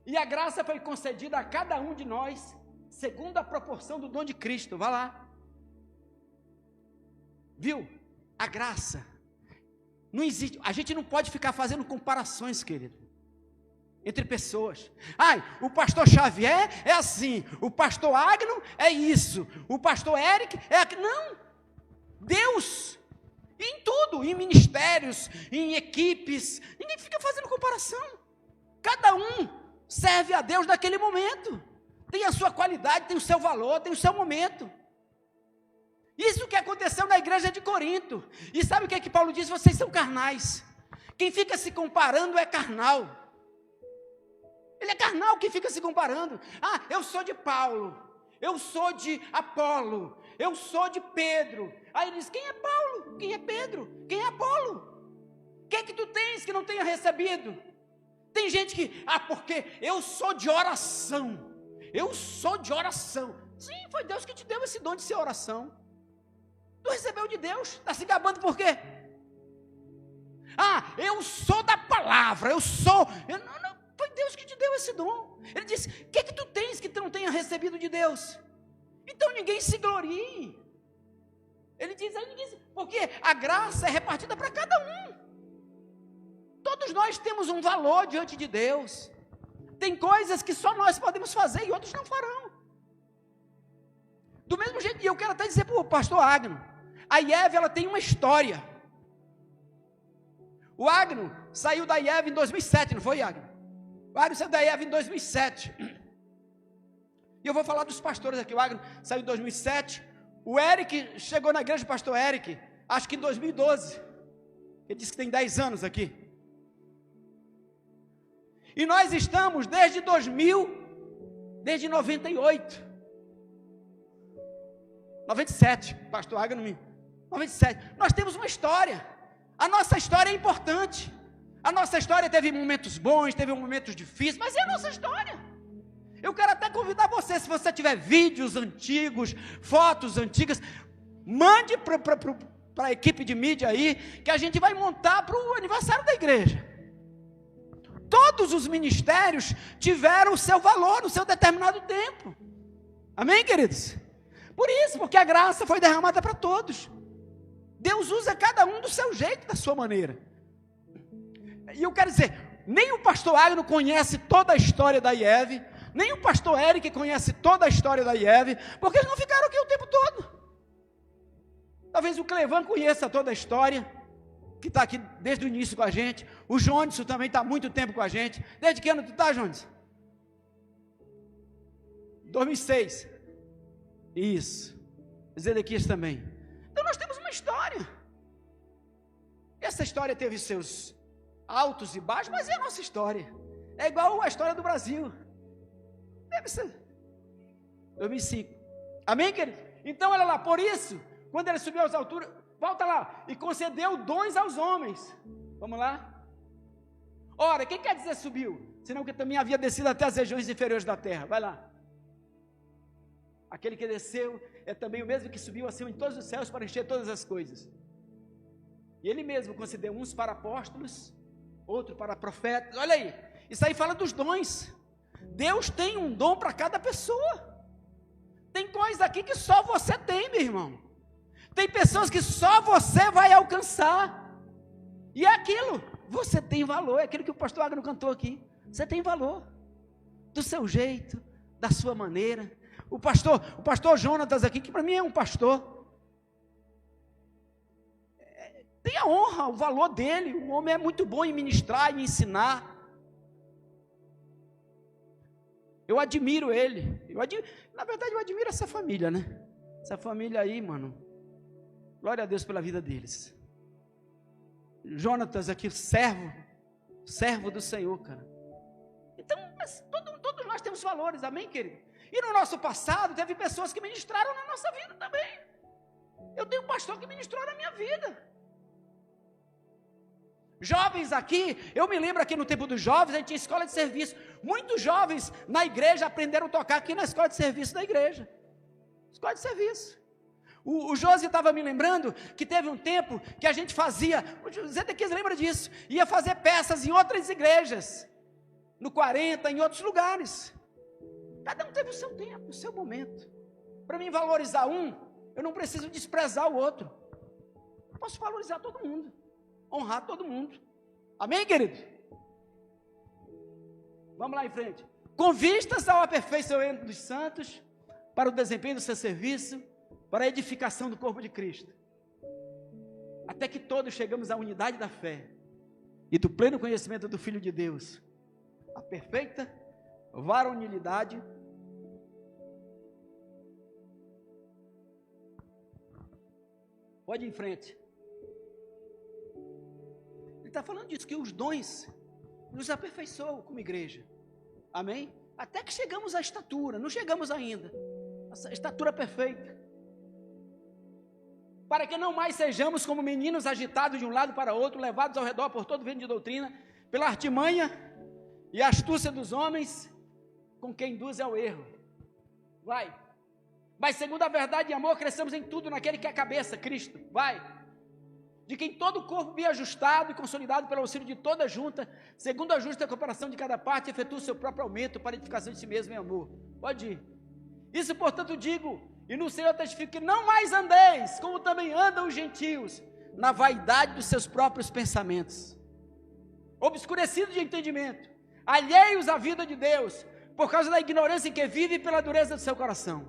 E a graça foi concedida a cada um de nós, segundo a proporção do dom de Cristo. Vá lá. Viu? A graça. Não existe. A gente não pode ficar fazendo comparações, querido, entre pessoas. Ai, o pastor Xavier é assim, o pastor Agno é isso, o pastor Eric é aquilo. Não. Deus, em tudo, em ministérios, em equipes, ninguém fica fazendo comparação. Cada um serve a Deus naquele momento. Tem a sua qualidade, tem o seu valor, tem o seu momento. Isso que aconteceu na igreja de Corinto. E sabe o que é que Paulo diz? Vocês são carnais. Quem fica se comparando é carnal. Ele é carnal que fica se comparando. Ah, eu sou de Paulo, eu sou de Apolo, eu sou de Pedro. Aí ele diz, quem é Paulo? Quem é Pedro? Quem é Apolo? O que é que tu tens que não tenha recebido? Tem gente que, porque eu sou de oração. Eu sou de oração. Sim, foi Deus que te deu esse dom de ser oração. Tu recebeu de Deus, está se gabando por quê? Ah, eu sou da palavra, não, foi Deus que te deu esse dom. Ele disse, o que é que tu tens que tu não tenha recebido de Deus? Então ninguém se glorie. Ele diz, porque a graça é repartida para cada um. Todos nós temos um valor diante de Deus. Tem coisas que só nós podemos fazer e outros não farão. Do mesmo jeito, e eu quero até dizer para o pastor Agno, a IEV, ela tem uma história. O Agno saiu da IEV em 2007, não foi, Agno? O Agno saiu da IEV em 2007. E eu vou falar dos pastores aqui. O Agno saiu em 2007. O Eric chegou na igreja do pastor Eric, acho que em 2012. Ele disse que tem 10 anos aqui. E nós estamos desde 98. 97, pastor Agno, 97. Nós temos uma história. A nossa história é importante. A nossa história teve momentos bons, teve momentos difíceis, mas é a nossa história. Eu quero até convidar você, se você tiver vídeos antigos, fotos antigas, mande para a equipe de mídia aí, que a gente vai montar para o aniversário da igreja. Todos os ministérios tiveram o seu valor no seu determinado tempo. Amém, queridos? Por isso, porque a graça foi derramada para todos. Deus usa cada um do seu jeito, da sua maneira. E eu quero dizer, nem o pastor Agno conhece toda a história da IEV, nem o pastor Eric conhece toda a história da IEV, porque eles não ficaram aqui o tempo todo. Talvez o Clevan conheça toda a história, que está aqui desde o início com a gente. O Jones também está há muito tempo com a gente. Desde que ano tu está, Jones? 2006. Isso. Zedequias também. Então nós temos uma história. Essa história teve seus altos e baixos, mas é a nossa história. É igual a história do Brasil. Deve ser. 2005. Amém, querido? Então, olha lá, por isso, quando ele subiu às alturas, volta lá, e concedeu dons aos homens. Vamos lá? Ora, quem quer dizer subiu? Senão que também havia descido até as regiões inferiores da terra. Vai lá. Aquele que desceu é também o mesmo que subiu acima em todos os céus para encher todas as coisas. E ele mesmo concedeu uns para apóstolos, outro para profetas. Olha aí, isso aí fala dos dons. Deus tem um dom para cada pessoa. Tem coisa aqui que só você tem, meu irmão. Tem pessoas que só você vai alcançar. E é aquilo, você tem valor. É aquilo que o pastor Agno cantou aqui. Você tem valor, do seu jeito, da sua maneira. O pastor Jonatas aqui, que para mim é um pastor, tem a honra, o valor dele. O homem é muito bom em ministrar, em ensinar. Eu admiro ele. Na verdade, eu admiro essa família, né? Essa família aí, mano. Glória a Deus pela vida deles. Jonatas aqui, servo do Senhor, cara. Então, mas todos nós temos valores, amém, querido? E no nosso passado, teve pessoas que ministraram na nossa vida também. Eu tenho um pastor que ministrou na minha vida. Jovens aqui, eu me lembro aqui no tempo dos jovens, a gente tinha escola de serviço. Muitos jovens na igreja aprenderam a tocar aqui na escola de serviço da igreja. Escola de serviço. O Josi estava me lembrando que teve um tempo que a gente fazia, o Zedequias lembra disso, ia fazer peças em outras igrejas, no 40, em outros lugares. Cada um teve o seu tempo, o seu momento. Para mim valorizar um, eu não preciso desprezar o outro. Eu posso valorizar todo mundo, honrar todo mundo. Amém, querido? Vamos lá em frente. Com vistas ao aperfeiçoamento dos santos, para o desempenho do seu serviço, para a edificação do corpo de Cristo. até que todos chegamos à unidade da fé e do pleno conhecimento do Filho de Deus, a perfeita varonilidade. Pode ir em frente. Ele está falando disso, que os dons nos aperfeiçoam como igreja. Amém? Até que chegamos à estatura, não chegamos ainda. A estatura perfeita. Para que não mais sejamos como meninos agitados de um lado para outro, levados ao redor por todo vento de doutrina, pela artimanha e astúcia dos homens, com quem induz ao erro. Vai. Mas segundo a verdade e amor, crescemos em tudo naquele que é a cabeça, Cristo. Vai. De quem todo o corpo bem ajustado e consolidado pelo auxílio de toda a junta, segundo a justa cooperação de cada parte, efetua o seu próprio aumento para a edificação de si mesmo em amor. Pode ir. Isso, portanto, digo, e no Senhor testifico, que não mais andeis, como também andam os gentios, na vaidade dos seus próprios pensamentos, obscurecidos de entendimento, alheios à vida de Deus, por causa da ignorância em que vive e pela dureza do seu coração,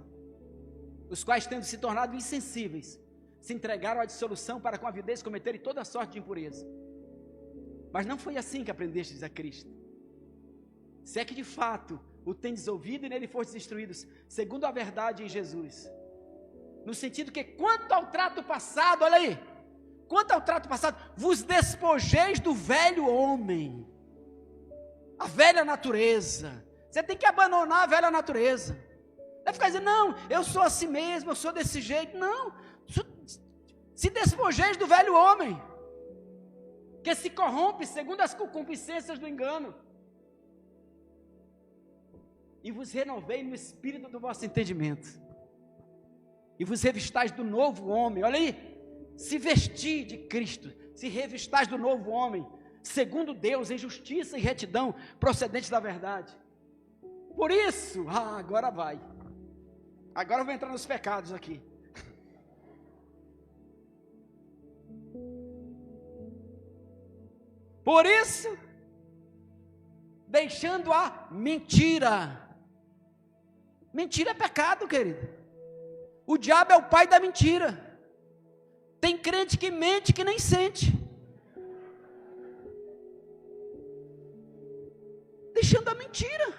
os quais, tendo se tornado insensíveis, se entregaram à dissolução para com avidez cometerem toda sorte de impureza. Mas não foi assim que aprendestes a Cristo. Se é que de fato o tendes ouvido e nele fostes instruídos, segundo a verdade em Jesus. No sentido que quanto ao trato passado, olha aí, quanto ao trato passado, vos despojeis do velho homem, a velha natureza. Você tem que abandonar a velha natureza. Não é ficar dizendo, não, eu sou assim mesmo, eu sou desse jeito. Não, se despojeis do velho homem, que se corrompe segundo as concupiscências do engano, e vos renovei no espírito do vosso entendimento, e vos revistais do novo homem. Olha aí, se vestir de Cristo, se revistais do novo homem, segundo Deus, em justiça e retidão, procedentes da verdade. Por isso, agora vai, agora eu vou entrar nos pecados aqui. Por isso, deixando a mentira. Mentira é pecado, querido. O diabo é o pai da mentira. Tem crente que mente que nem sente. Deixando a mentira.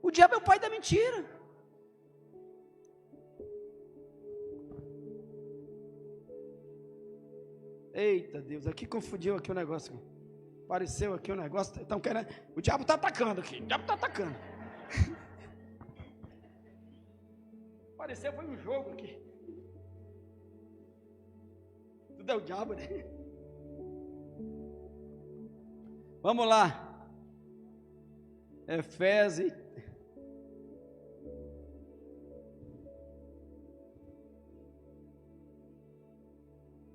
O diabo é o pai da mentira. Eita Deus, aqui confundiu aqui o negócio. Apareceu aqui o negócio. Estão querendo. O diabo está atacando aqui. O diabo está atacando. Apareceu, foi um jogo aqui. Tudo é o diabo, né? Vamos lá. Efésios.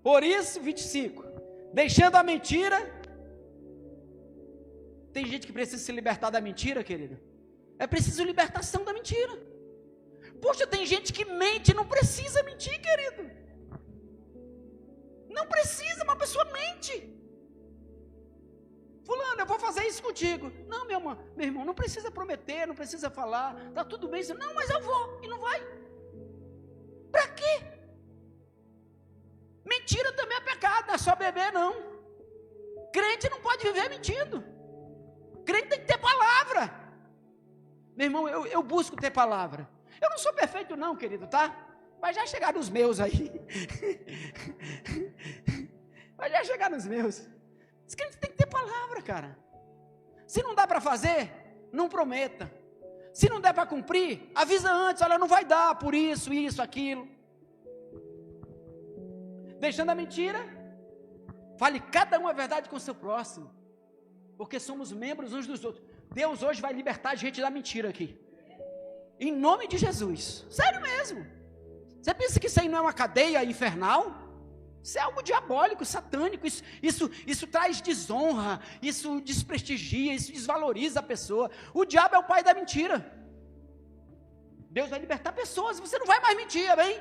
Por isso, 25. Deixando a mentira. Tem gente que precisa se libertar da mentira, querido. É preciso libertação da mentira. Poxa, tem gente que mente, não precisa mentir, querido. Não precisa, uma pessoa mente. Fulano, eu vou fazer isso contigo. Não, meu irmão, não precisa prometer, não precisa falar. Está tudo bem. Não, mas eu vou. E não vai. Para quê? Mentira também é pecado, não é só beber, não. Crente não pode viver mentindo. Crente tem que ter palavra. Meu irmão, eu busco ter palavra. Eu não sou perfeito não, querido, tá? Vai já chegar nos meus aí. Vai já chegar nos meus. Esse crente tem que ter palavra, cara. Se não dá para fazer, não prometa. Se não der para cumprir, avisa antes. Olha, não vai dar por isso, aquilo. Deixando a mentira, fale cada um a verdade com o seu próximo, porque somos membros uns dos outros. Deus hoje vai libertar a gente da mentira aqui, em nome de Jesus. Sério mesmo. Você pensa que isso aí não é uma cadeia infernal? Isso é algo diabólico, satânico. Isso traz desonra, isso desprestigia, isso desvaloriza a pessoa. O diabo é o pai da mentira. Deus vai libertar pessoas. Você não vai mais mentir, amém?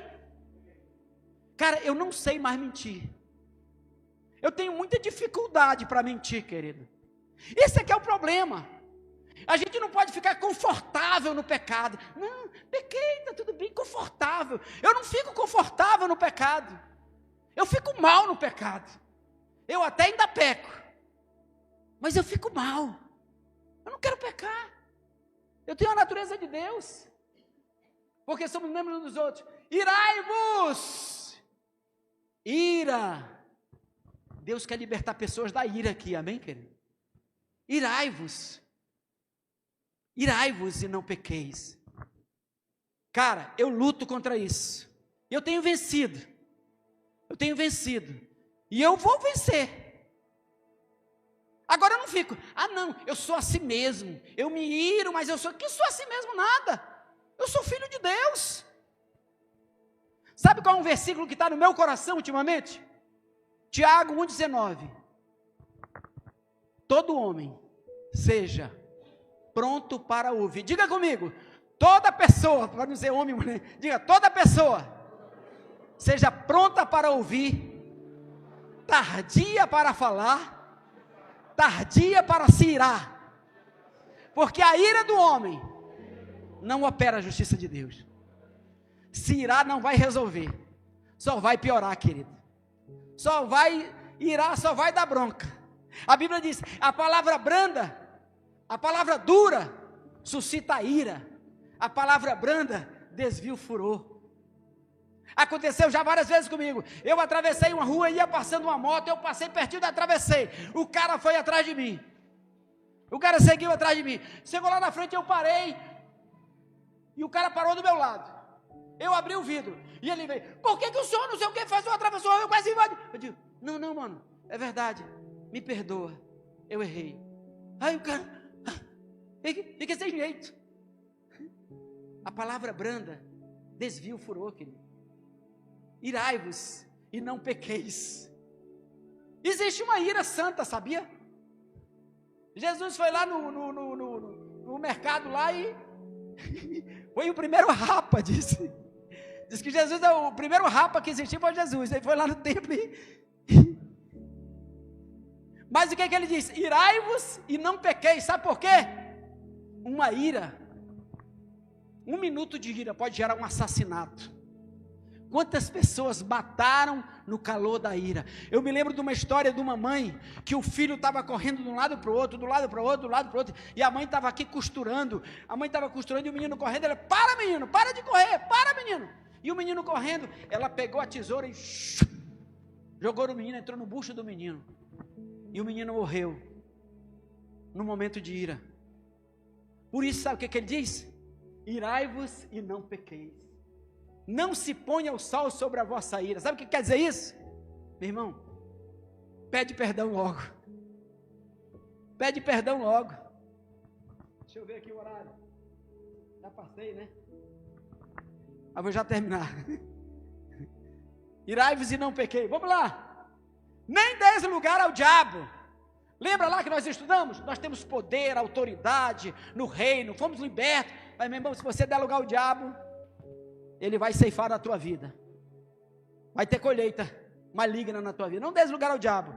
Cara, eu não sei mais mentir. Eu tenho muita dificuldade para mentir, querido. Esse aqui é o problema. A gente não pode ficar confortável no pecado. Não, pequei, está tudo bem, confortável. Eu não fico confortável no pecado. Eu fico mal no pecado. Eu até ainda peco, mas eu fico mal. Eu não quero pecar. Eu tenho a natureza de Deus, porque somos membros uns dos outros. Irai-vos! Ira. Deus quer libertar pessoas da ira aqui, amém, querido? Irai-vos. Irai-vos e não pequeis. Cara, eu luto contra isso. Eu tenho vencido. Eu tenho vencido. E eu vou vencer. Agora eu não fico, não, eu sou assim mesmo. Eu me iro, mas eu sou, que sou assim mesmo nada. Eu sou filho de Deus. Sabe qual é um versículo que está no meu coração ultimamente? Tiago 1,19. Todo homem seja pronto para ouvir. Diga comigo, toda pessoa, para não dizer homem, mulher, diga, toda pessoa seja pronta para ouvir, tardia para falar, tardia para se irar, porque a ira do homem não opera a justiça de Deus. Se irar não vai resolver, só vai piorar, querido, só vai irar, só vai dar bronca. A Bíblia diz, a palavra branda, a palavra dura, suscita a ira, a palavra branda desvia o furor. Aconteceu já várias vezes comigo. Eu atravessei uma rua, ia passando uma moto, eu passei pertinho da atravessei. O cara foi atrás de mim. O cara seguiu atrás de mim. Chegou lá na frente, eu parei. E o cara parou do meu lado. Eu abri o vidro. E ele veio, por que o senhor não sei o que faz, atravessou, eu quase invadi. Eu digo, não, mano, é verdade. Me perdoa, eu errei. Aí o cara, fica sem jeito. A palavra branda desvia o furor, querido. Irai-vos e não pequeis. Existe uma ira santa, sabia? Jesus foi lá no mercado lá e foi o primeiro rapa, disse. Diz que Jesus é o primeiro rapa que existiu, foi Jesus. Ele foi lá no templo e... Mas o que é que ele diz? Irai-vos e não pequeis. Sabe por quê? Uma ira, 1 minuto de ira pode gerar um assassinato. Quantas pessoas mataram no calor da ira? Eu me lembro de uma história de uma mãe, que o filho estava correndo de um lado para o outro, do lado para o outro, do lado para o outro, e a mãe estava aqui costurando, e o menino correndo, ela, para menino, para de correr, para menino, e o menino correndo, ela pegou a tesoura e jogou no menino, entrou no bucho do menino, e o menino morreu, no momento de ira. Por isso, sabe o que ele diz? Irai-vos e não pequeis. Não se ponha o sol sobre a vossa ira. Sabe o que quer dizer isso? Meu irmão, pede perdão logo. Pede perdão logo. Deixa eu ver aqui o horário. Já passei, né? Mas vou já terminar. Irai-vos e não pequei. Vamos lá. Nem deis lugar ao diabo. Lembra lá que nós estudamos? Nós temos poder, autoridade no reino, fomos libertos. Mas, meu irmão, se você der lugar ao diabo, ele vai ceifar a tua vida. Vai ter colheita maligna na tua vida. Não des lugar ao diabo.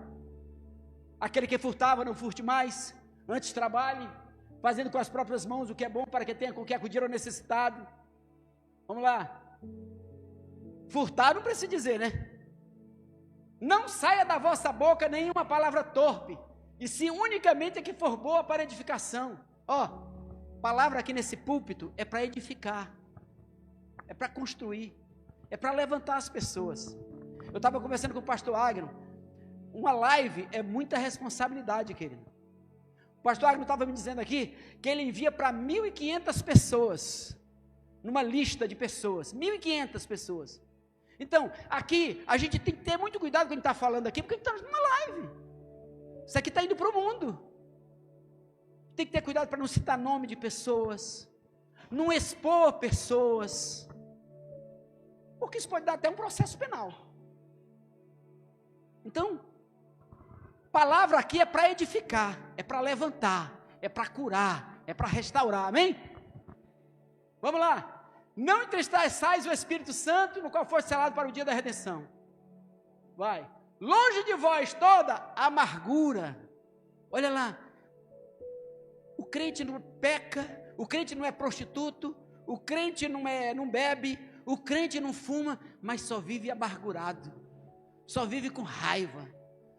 Aquele que furtava, não furte mais. Antes trabalhe, fazendo com as próprias mãos o que é bom, para que tenha com que acudir ao necessitado. Vamos lá. Furtar não precisa dizer, né? Não saia da vossa boca nenhuma palavra torpe, e sim unicamente a que for boa para edificação. Palavra aqui nesse púlpito é para edificar, é para construir, é para levantar as pessoas. Eu estava conversando com o pastor Agno. Uma live é muita responsabilidade, querido. O pastor Agno estava me dizendo aqui que ele envia para 1.500 pessoas, numa lista de pessoas, 1.500 pessoas. Então, aqui, a gente tem que ter muito cuidado quando a gente está falando aqui, porque estamos numa live. Isso aqui está indo para o mundo. Tem que ter cuidado para não citar nome de pessoas, não expor pessoas, porque isso pode dar até um processo penal. Então, palavra aqui é para edificar, é para levantar, é para curar, é para restaurar, amém? Vamos lá. Não entristeçais o Espírito Santo, no qual foi selado para o dia da redenção. Vai. Longe de vós toda amargura. Olha lá. O crente não peca, o crente não é prostituto, o crente não bebe, o crente não fuma, mas só vive amargurado. só vive com raiva,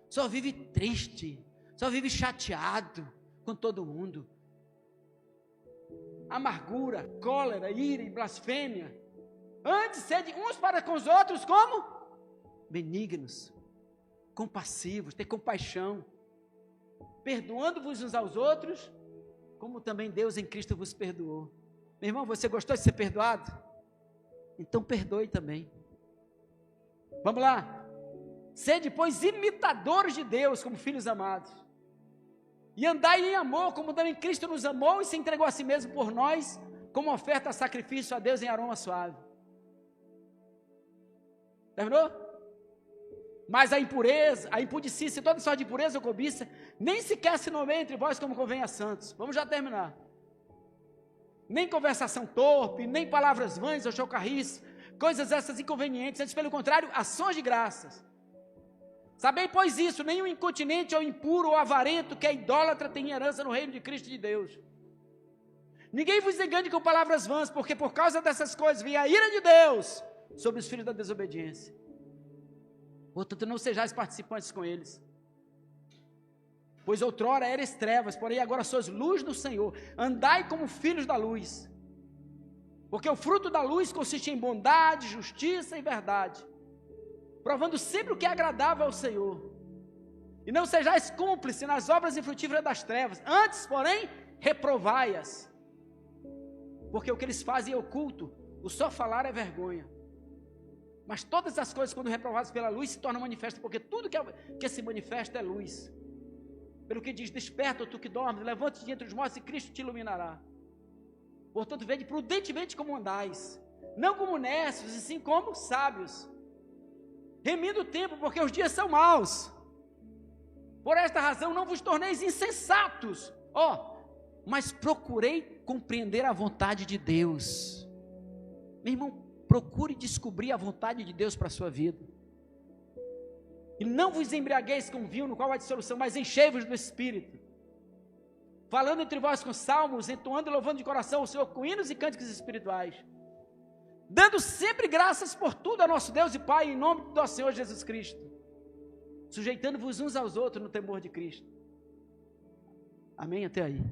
só vive triste, só vive chateado com todo mundo. Amargura, cólera, ira e blasfêmia. Antes, sede uns para com os outros como? Benignos, compassivos, ter compaixão, perdoando-vos uns aos outros, como também Deus em Cristo vos perdoou. Meu irmão, você gostou de ser perdoado? Então perdoe também. Vamos lá. Sede, pois, imitadores de Deus, como filhos amados. E andai em amor, como também Cristo nos amou e se entregou a si mesmo por nós, como oferta a sacrifício a Deus em aroma suave. Terminou? Mas a impureza, a impudicícia, toda sorte de impureza ou cobiça, nem sequer se nomeia entre vós como convém a santos. Vamos já terminar. Nem conversação torpe, nem palavras vãs ou chocarris, coisas essas inconvenientes, antes pelo contrário, ações de graças. Sabei, pois isso, nenhum incontinente ou impuro ou avarento que é idólatra tem herança no reino de Cristo e de Deus. Ninguém vos engane com palavras vãs, porque por causa dessas coisas vem a ira de Deus sobre os filhos da desobediência. Portanto, não sejais participantes com eles. Pois outrora eres trevas, porém agora sois luz do Senhor. Andai como filhos da luz. Porque o fruto da luz consiste em bondade, justiça e verdade, provando sempre o que é agradável ao Senhor. E não sejais cúmplices nas obras infrutíferas das trevas, antes, porém, reprovai-as. Porque o que eles fazem é oculto, o só falar é vergonha. Mas todas as coisas, quando reprovadas pela luz, se tornam manifestas, porque tudo que se manifesta é luz. Pelo que diz, desperta, tu que dormes, levante-te de entre os mortos e Cristo te iluminará. Portanto, vede prudentemente como andais, não como necios, e sim como sábios, remindo o tempo, porque os dias são maus. Por esta razão não vos torneis insensatos, mas procurei compreender a vontade de Deus. Meu irmão, procure descobrir a vontade de Deus para a sua vida. E não vos embriagueis com vinho, no qual há dissolução, mas enchei-vos do Espírito, falando entre vós com salmos, entoando e louvando de coração o Senhor com hinos e cânticos espirituais, dando sempre graças por tudo a nosso Deus e Pai, em nome do nosso Senhor Jesus Cristo, sujeitando-vos uns aos outros no temor de Cristo. Amém? Até aí.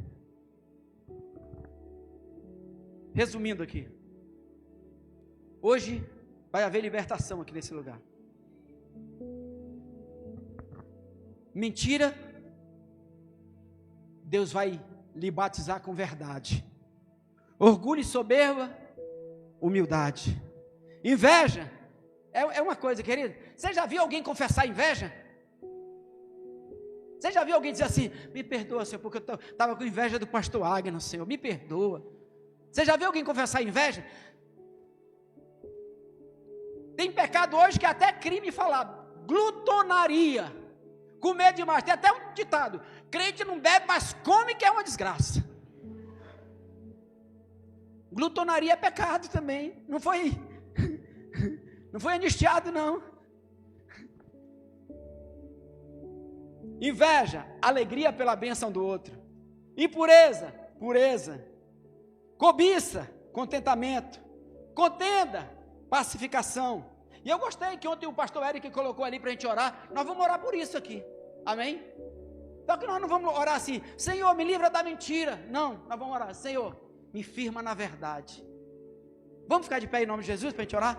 Resumindo aqui, hoje vai haver libertação aqui nesse lugar. Mentira, Deus vai lhe batizar com verdade. Orgulho e soberba, humildade. Inveja é uma coisa, querido. Você já viu alguém confessar inveja? Você já viu alguém dizer assim: me perdoa, Senhor, porque eu estava com inveja do pastor Agno, Senhor, me perdoa. Você já viu alguém confessar inveja? Tem pecado hoje que é até crime falar. Glutonaria, comer demais. Tem até um ditado: crente não bebe, mas come, que é uma desgraça. Glutonaria é pecado também. Não foi anistiado, não. Inveja, alegria pela bênção do outro. Impureza, pureza. Cobiça, contentamento. Contenda, pacificação. E eu gostei que ontem o pastor Eric colocou ali para a gente orar. Nós vamos orar por isso aqui, amém? Então que nós não vamos orar assim: Senhor, me livra da mentira. Não, nós vamos orar: Senhor, me firma na verdade. Vamos ficar de pé em nome de Jesus para a gente orar?